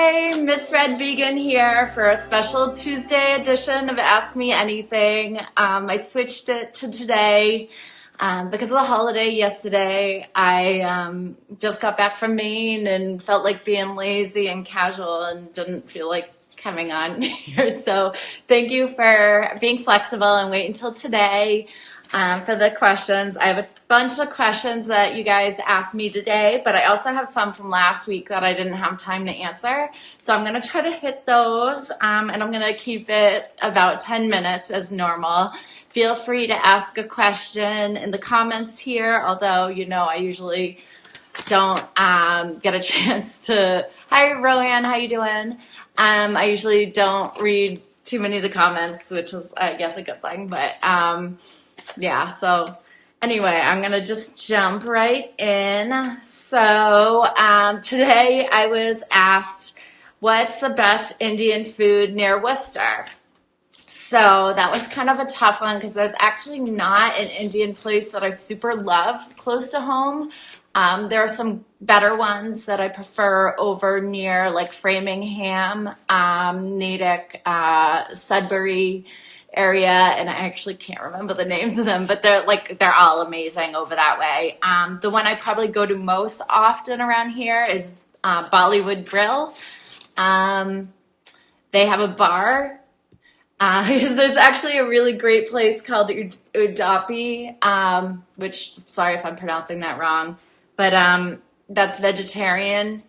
Hey, Miss Red Vegan here for a special Tuesday edition of Ask Me Anything. I switched it to today because of the holiday yesterday. I just got back from Maine and felt like being lazy and casual and didn't feel like coming on here. So thank you for being flexible and wait until today for the questions. I have a bunch of questions that you guys asked me today, but I also have some from last week that I didn't have time to answer. So I'm going to try to hit those, and I'm going to keep it about 10 minutes as normal. Feel free to ask a question in the comments here, although, you know, I usually don't get a chance to. Hi, Roanne, how you doing? I usually don't read too many of the comments, which is, I guess, a good thing, but yeah, so anyway, I'm going to just jump right in. So today I was asked, what's the best Indian food near Worcester? So that was kind of a tough one because there's actually not an Indian place that I super love close to home. There are some better ones that I prefer over near like Framingham, Natick, Sudbury area, and I actually can't remember the names of them, but they're all amazing over that way. The one I probably go to most often around here is Bollywood Grill. They have a bar. There's actually a really great place called Udapi, which, sorry if I'm pronouncing that wrong, but that's vegetarian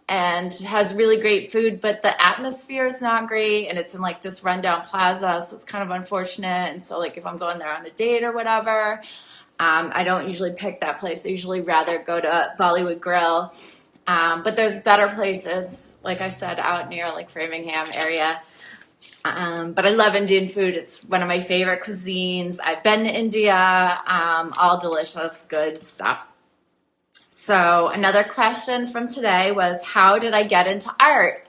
and has really great food, but the atmosphere is not great, and it's in like this rundown plaza, so it's kind of unfortunate. And so like if I'm going there on a date or whatever, I don't usually pick that place. I usually rather go to Bollywood Grill, but there's better places, like I said, out near like Framingham area. But I love Indian food. It's one of my favorite cuisines. I've been to India, all delicious, good stuff. So another question from today was, how did I get into art?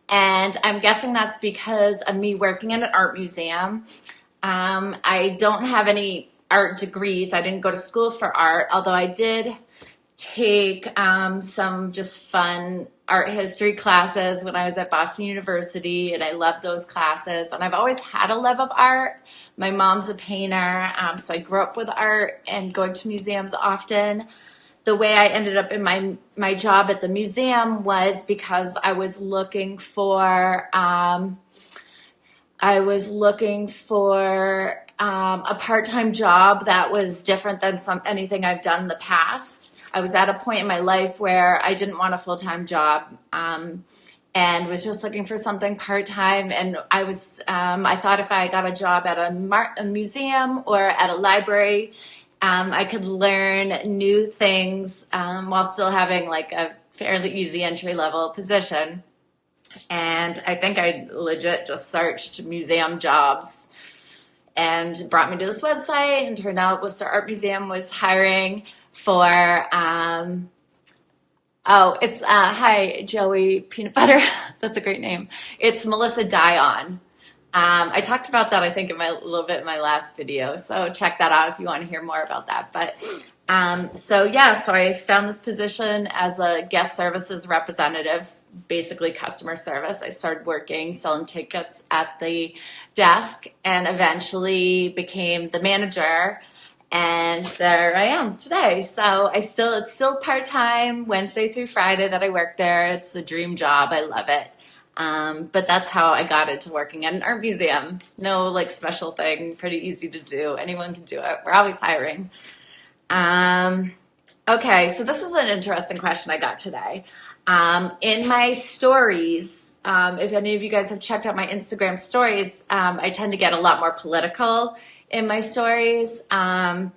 And I'm guessing that's because of me working in an art museum. I don't have any art degrees. I didn't go to school for art, although I did take some just fun art history classes when I was at Boston University, and I loved those classes. And I've always had a love of art. My mom's a painter, so I grew up with art and going to museums often. The way I ended up in my job at the museum was because I was looking for a part-time job that was different than anything I've done in the past. I was at a point in my life where I didn't want a full-time job, and was just looking for something part-time. And I thought if I got a job at a museum or at a library, I could learn new things while still having like a fairly easy entry-level position. And I think I legit just searched museum jobs and brought me to this website, and turned out Worcester Art Museum was hiring for, hi, Joey Peanut Butter. That's a great name. It's Melissa Dion. I talked about that, I think, a little bit in my last video, so check that out if you want to hear more about that. But so I found this position as a guest services representative, basically customer service. I started working selling tickets at the desk and eventually became the manager, and there I am today. So it's still part-time, Wednesday through Friday that I work there. It's a dream job. I love it. But that's how I got into working at an art museum. No like special thing, pretty easy to do. Anyone can do it. We're always hiring. Okay, so this is an interesting question I got today. In my stories, if any of you guys have checked out my Instagram stories, I tend to get a lot more political in my stories. And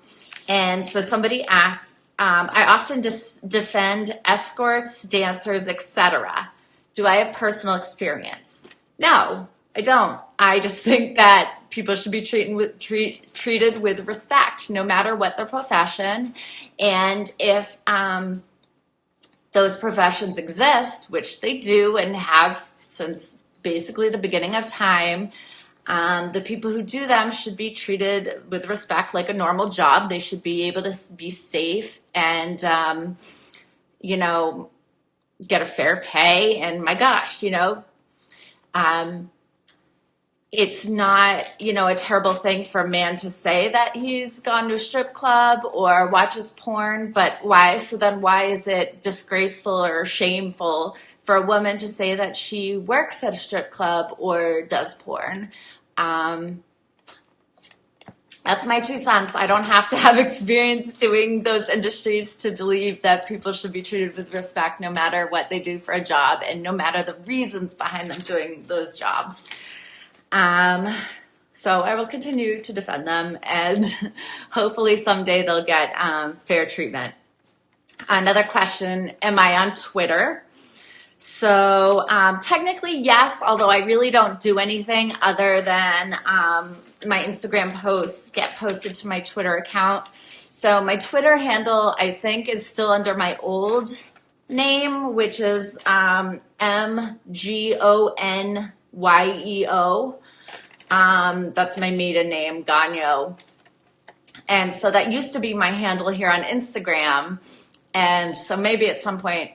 so somebody asked, I often defend escorts, dancers, etc. Do I have personal experience? No, I don't. I just think that people should be treated with respect, no matter what their profession. And if those professions exist, which they do and have since basically the beginning of time, the people who do them should be treated with respect like a normal job. They should be able to be safe and, get a fair pay. And my gosh, um, it's not, a terrible thing for a man to say that he's gone to a strip club or watches porn, but why? So then why is it disgraceful or shameful for a woman to say that she works at a strip club or does porn? That's my 2 cents. I don't have to have experience doing those industries to believe that people should be treated with respect no matter what they do for a job and no matter the reasons behind them doing those jobs. So I will continue to defend them, and hopefully someday they'll get fair treatment. Another question, am I on Twitter? So technically, yes, although I really don't do anything other than my Instagram posts get posted to my Twitter account. So my Twitter handle, I think, is still under my old name, which is MGONYEO. That's my maiden name, Ganyo. And so that used to be my handle here on Instagram. And so maybe at some point,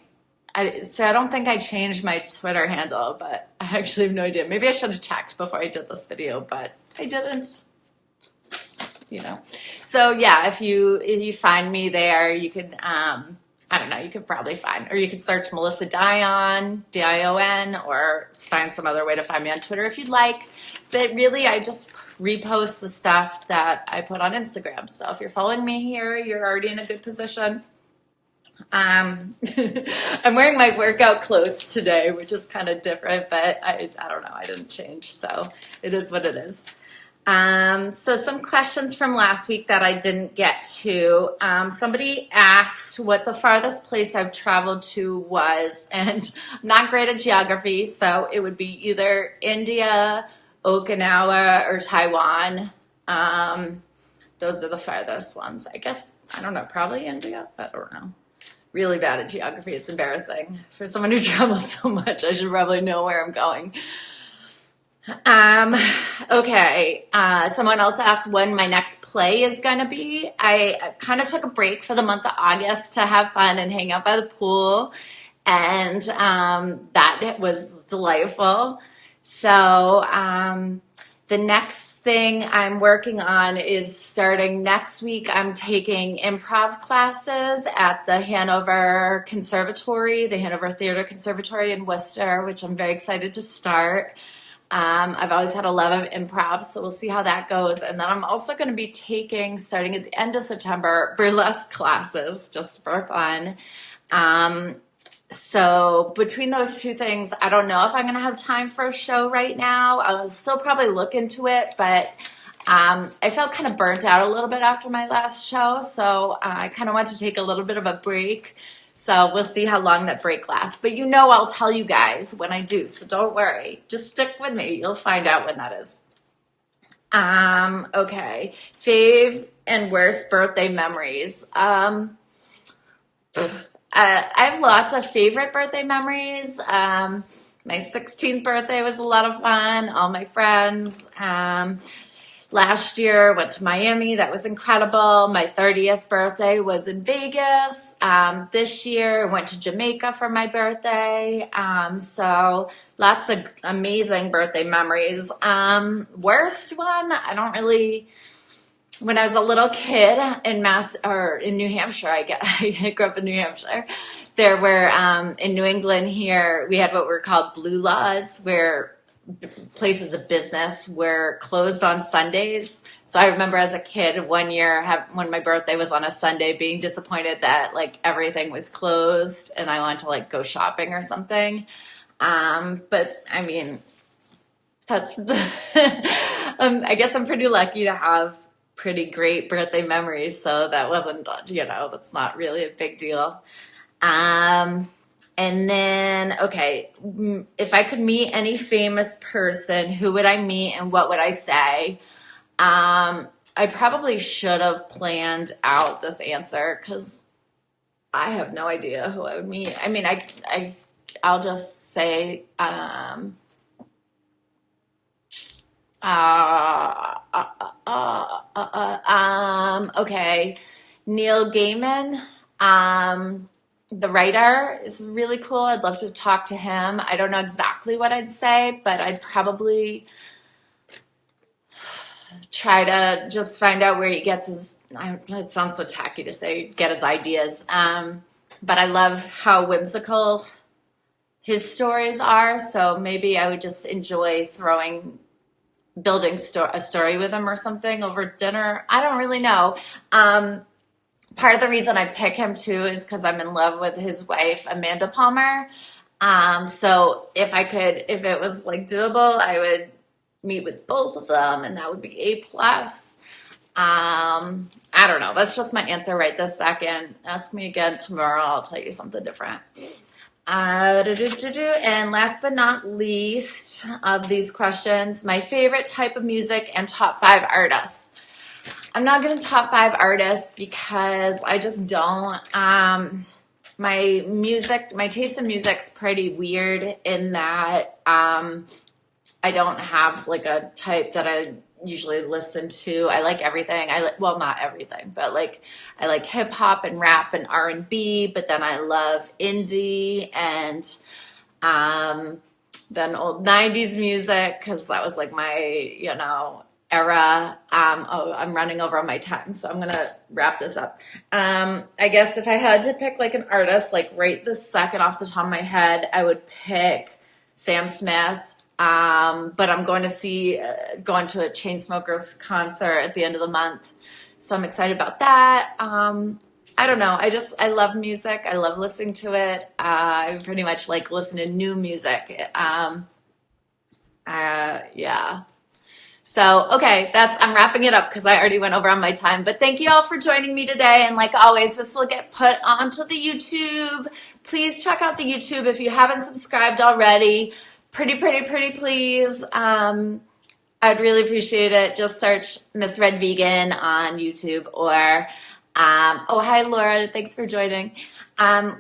I don't think I changed my Twitter handle, but I actually have no idea. Maybe I should have checked before I did this video, but I didn't, So yeah, if you find me there, you could, I don't know, you could probably find, or you could search Melissa Dion, D-I-O-N, or find some other way to find me on Twitter if you'd like. But really, I just repost the stuff that I put on Instagram. So if you're following me here, you're already in a good position. I'm wearing my workout clothes today, which is kind of different, but I don't know, I didn't change, so it is what it is. So some questions from last week that I didn't get to. Somebody asked what the farthest place I've traveled to was, and I'm not great at geography, so it would be either India, Okinawa, or Taiwan. Those are the farthest ones. I guess, I don't know, probably India, I don't know. Really bad at geography. It's embarrassing. For someone who travels so much, I should probably know where I'm going. Okay. Someone else asked when my next play is going to be. I kind of took a break for the month of August to have fun and hang out by the pool. And that was delightful. So the next thing I'm working on is starting next week. I'm taking improv classes at the Hanover Conservatory, the Hanover Theater Conservatory in Worcester, which I'm very excited to start. I've always had a love of improv, so we'll see how that goes. And then I'm also going to be taking, starting at the end of September, burlesque classes just for fun. So between those two things, I don't know if I'm going to have time for a show right now. I'll still probably look into it, but I felt kind of burnt out a little bit after my last show, so I kind of want to take a little bit of a break. So we'll see how long that break lasts. But I'll tell you guys when I do, so don't worry. Just stick with me. You'll find out when that is. Okay. Fave and worst birthday memories. I have lots of favorite birthday memories. My 16th birthday was a lot of fun. All my friends. Last year, went to Miami. That was incredible. My 30th birthday was in Vegas. This year, went to Jamaica for my birthday. So lots of amazing birthday memories. Worst one, I don't really... When I was a little kid in New Hampshire, I grew up in New Hampshire. There were, in New England here, we had what were called blue laws, where places of business were closed on Sundays. So I remember as a kid one year, when my birthday was on a Sunday, being disappointed that everything was closed and I wanted to go shopping or something. But I mean, that's, I guess I'm pretty lucky to have pretty great birthday memories, so that wasn't, that's not really a big deal. And then, okay, if I could meet any famous person, who would I meet and what would I say? I probably should have planned out this answer because I have no idea who I would meet. I mean, I'll just say, okay, Neil Gaiman, the writer is really cool. I'd love to talk to him. I don't know exactly what I'd say, but I'd probably try to just find out where he gets his, it sounds so tacky to say get his ideas, but I love how whimsical his stories are, so maybe I would just enjoy building a story with him or something over dinner. I don't really know. Part of the reason I pick him too is because I'm in love with his wife, Amanda Palmer. So if it was like doable, I would meet with both of them, and that would be A plus. I don't know. That's just my answer right this second. Ask me again tomorrow. I'll tell you something different. And last but not least of these questions, my favorite type of music and top 5 artists. I'm not going to top 5 artists because I just don't. My taste in music's pretty weird in that I don't have like a type that I usually listen to. I like everything. Well, not everything, but I like hip hop and rap and R&B, but then I love indie and then old 90s music, because that was like my, era. I'm running over on my time, so I'm gonna wrap this up. I guess if I had to pick like an artist, like right this second off the top of my head, I would pick Sam Smith. But I'm going to a Chainsmokers concert at the end of the month, so I'm excited about that. I don't know. I love music. I love listening to it. I pretty much like listen to new music. Yeah. So, okay, I'm wrapping it up because I already went over on my time. But thank you all for joining me today. And like always, this will get put onto the YouTube. Please check out the YouTube if you haven't subscribed already. Pretty please. I'd really appreciate it. Just search Miss Red Vegan on YouTube, or oh, hi Laura, thanks for joining.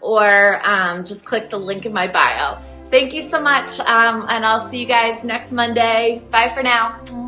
Or just click the link in my bio. Thank you so much, and I'll see you guys next Monday. Bye for now.